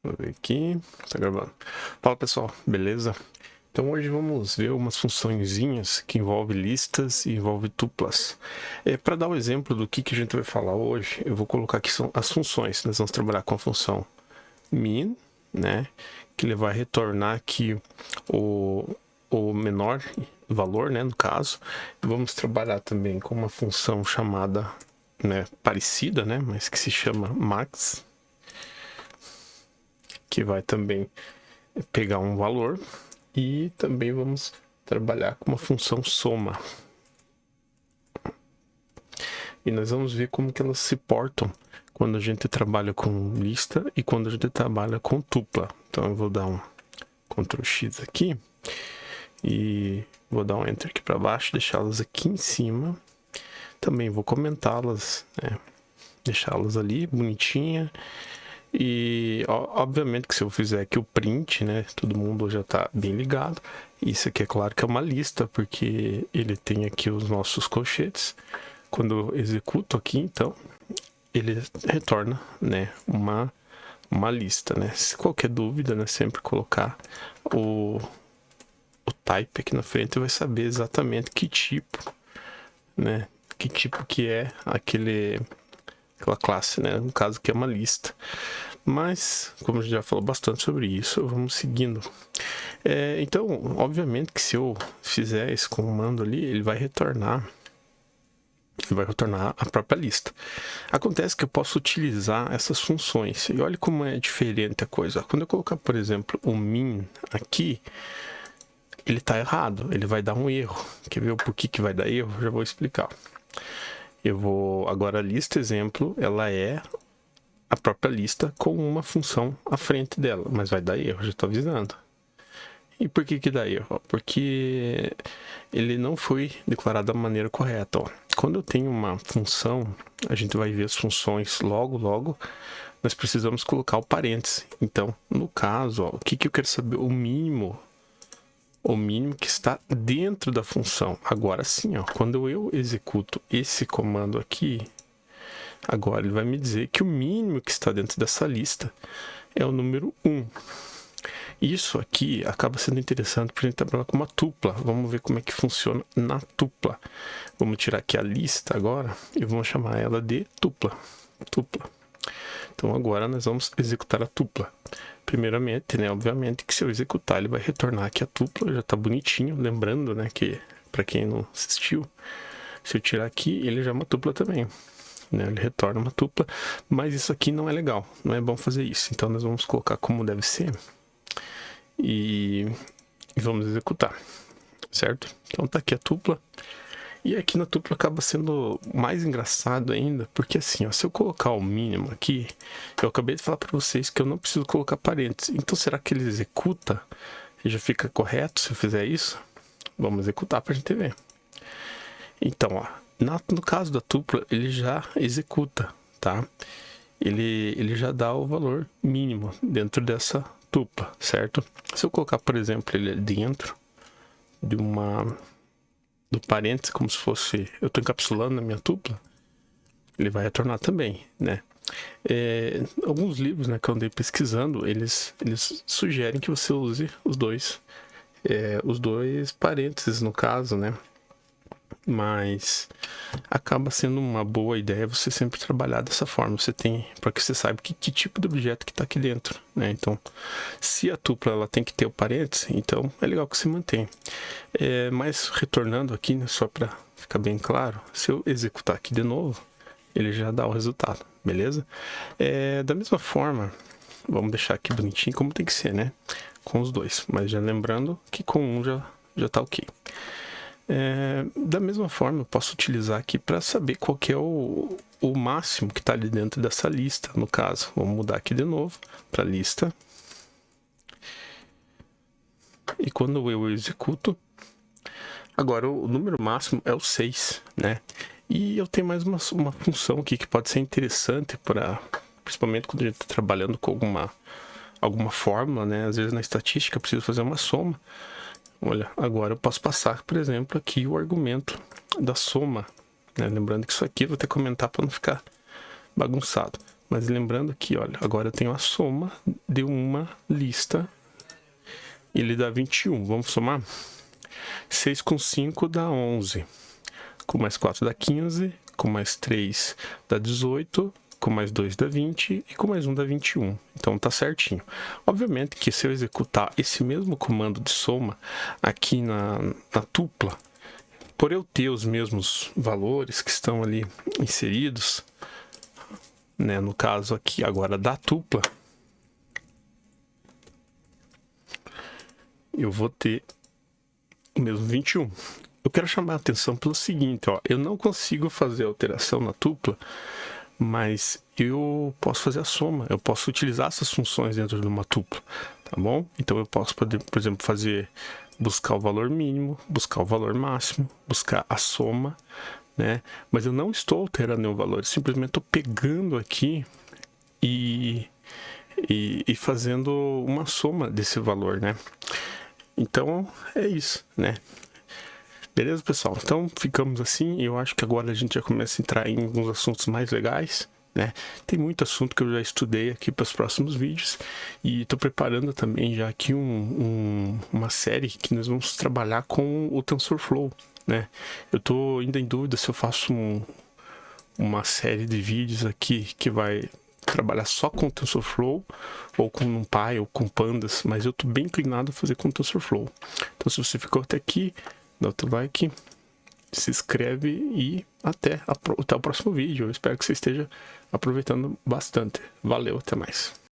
Vou ver aqui, tá gravando. Fala pessoal, beleza? Então hoje vamos ver umas funçõezinhas que envolvem listas e envolvem tuplas. Para dar um exemplo do que a gente vai falar hoje, eu vou colocar aqui são as funções. Nós vamos trabalhar com a função min, né? Que ele vai retornar aqui o menor valor, né? No caso, vamos trabalhar também com uma função chamada, né? Parecida, né? Mas que se chama max, que vai também pegar um valor, e também vamos trabalhar com uma função soma. E nós vamos ver como que elas se portam quando a gente trabalha com lista e quando a gente trabalha com tupla. Então eu vou dar um Ctrl X aqui e vou dar um Enter aqui para baixo, deixá-las aqui em cima. Também vou comentá-las, né? Deixá-las ali bonitinha. E obviamente que se eu fizer aqui o print, né, todo mundo já está bem ligado. Isso aqui é claro que é uma lista, porque ele tem aqui os nossos colchetes. Quando eu executo aqui, então, ele retorna, né, uma lista, né. Se qualquer dúvida, né, sempre colocar o type aqui na frente, vai saber exatamente que tipo, né, que é aquela classe, né, no caso que é uma lista. Mas, como a gente já falou bastante sobre isso, vamos seguindo. Então, obviamente que se eu fizer esse comando ali, ele vai retornar a própria lista. Acontece que eu posso utilizar essas funções. E olha como é diferente a coisa. Quando eu colocar, por exemplo, o min aqui, ele está errado, ele vai dar um erro. Quer ver o porquê que vai dar erro? Eu já vou explicar. Agora a lista exemplo, ela é a própria lista com uma função à frente dela, mas vai dar erro, já estou avisando. E por que dá erro? Porque ele não foi declarado da maneira correta. Quando eu tenho uma função, a gente vai ver as funções logo, nós precisamos colocar o parênteses. Então, no caso, o que eu quero saber? O mínimo que está dentro da função. Agora sim, quando eu executo esse comando aqui, agora ele vai me dizer que o mínimo que está dentro dessa lista é o número 1. Isso aqui acaba sendo interessante para a gente trabalhar com uma tupla. Vamos ver como é que funciona na tupla. Vamos tirar aqui a lista agora e vamos chamar ela de tupla. Então agora nós vamos executar a tupla. Primeiramente, né, obviamente que se eu executar ele vai retornar aqui a tupla, já está bonitinho. Lembrando, né, que para quem não assistiu, se eu tirar aqui ele já é uma tupla também. Ele retorna uma tupla, mas isso aqui não é legal, não é bom fazer isso. Então nós vamos colocar como deve ser e vamos executar, certo? Então tá aqui a tupla, e aqui na tupla acaba sendo mais engraçado ainda, porque assim, se eu colocar o mínimo aqui, eu acabei de falar para vocês que eu não preciso colocar parênteses. Então será que ele executa e já fica correto se eu fizer isso? Vamos executar para a gente ver. Então, no caso da tupla, ele já executa, tá? Ele já dá o valor mínimo dentro dessa tupla, certo? Se eu colocar, por exemplo, ele dentro do parênteses, como se fosse, eu estou encapsulando na minha tupla, ele vai retornar também, né? Alguns livros, né, que eu andei pesquisando, eles sugerem que você use os dois parênteses no caso, né? Mas acaba sendo uma boa ideia você sempre trabalhar dessa forma. Você tem, para que você saiba que tipo de objeto que está aqui dentro, né? Então, se a tupla ela tem que ter o parênteses, então é legal que você mantém. Mas retornando aqui, né, só para ficar bem claro, se eu executar aqui de novo, ele já dá o resultado, beleza? Da mesma forma, vamos deixar aqui bonitinho como tem que ser, né? Com os dois, mas já lembrando que com um já está ok. Da mesma forma, eu posso utilizar aqui para saber qual que é o máximo que está ali dentro dessa lista. No caso, vamos mudar aqui de novo para lista. E quando eu executo, agora o número máximo é o 6, né? E eu tenho mais uma função aqui que pode ser interessante, principalmente quando a gente está trabalhando com alguma fórmula, né? Às vezes na estatística eu preciso fazer uma soma. Olha, agora eu posso passar, por exemplo, aqui o argumento da soma, né? Lembrando que isso aqui eu vou ter que comentar para não ficar bagunçado. Mas lembrando aqui, olha, agora eu tenho a soma de uma lista. Ele dá 21. Vamos somar? 6 com 5 dá 11. Com mais 4 dá 15. Com mais 3 dá 18. Com mais 2 dá 20. E com mais 1 dá 21. Então tá certinho. Obviamente que se eu executar esse mesmo comando de soma aqui na tupla, por eu ter os mesmos valores que estão ali inseridos, né, no caso aqui agora da tupla, eu vou ter o mesmo 21. Eu quero chamar a atenção pelo seguinte, ó, eu não consigo fazer alteração na tupla, mas eu posso fazer a soma, eu posso utilizar essas funções dentro de uma tupla, tá bom? Então eu posso, por exemplo, buscar o valor mínimo, buscar o valor máximo, buscar a soma, né? Mas eu não estou alterando nenhum valor, eu simplesmente estou pegando aqui e fazendo uma soma desse valor, né? Então é isso, né? Beleza, pessoal? Então ficamos assim. Eu acho que agora a gente já começa a entrar em alguns assuntos mais legais, né? Tem muito assunto que eu já estudei aqui para os próximos vídeos e estou preparando também já aqui uma série que nós vamos trabalhar com o TensorFlow, né? Eu estou ainda em dúvida se eu faço uma série de vídeos aqui que vai trabalhar só com o TensorFlow ou com NumPy ou com Pandas, mas eu estou bem inclinado a fazer com o TensorFlow. Então se você ficou até aqui, dá outro like, se inscreve e até o próximo vídeo. Eu espero que você esteja aproveitando bastante. Valeu, até mais.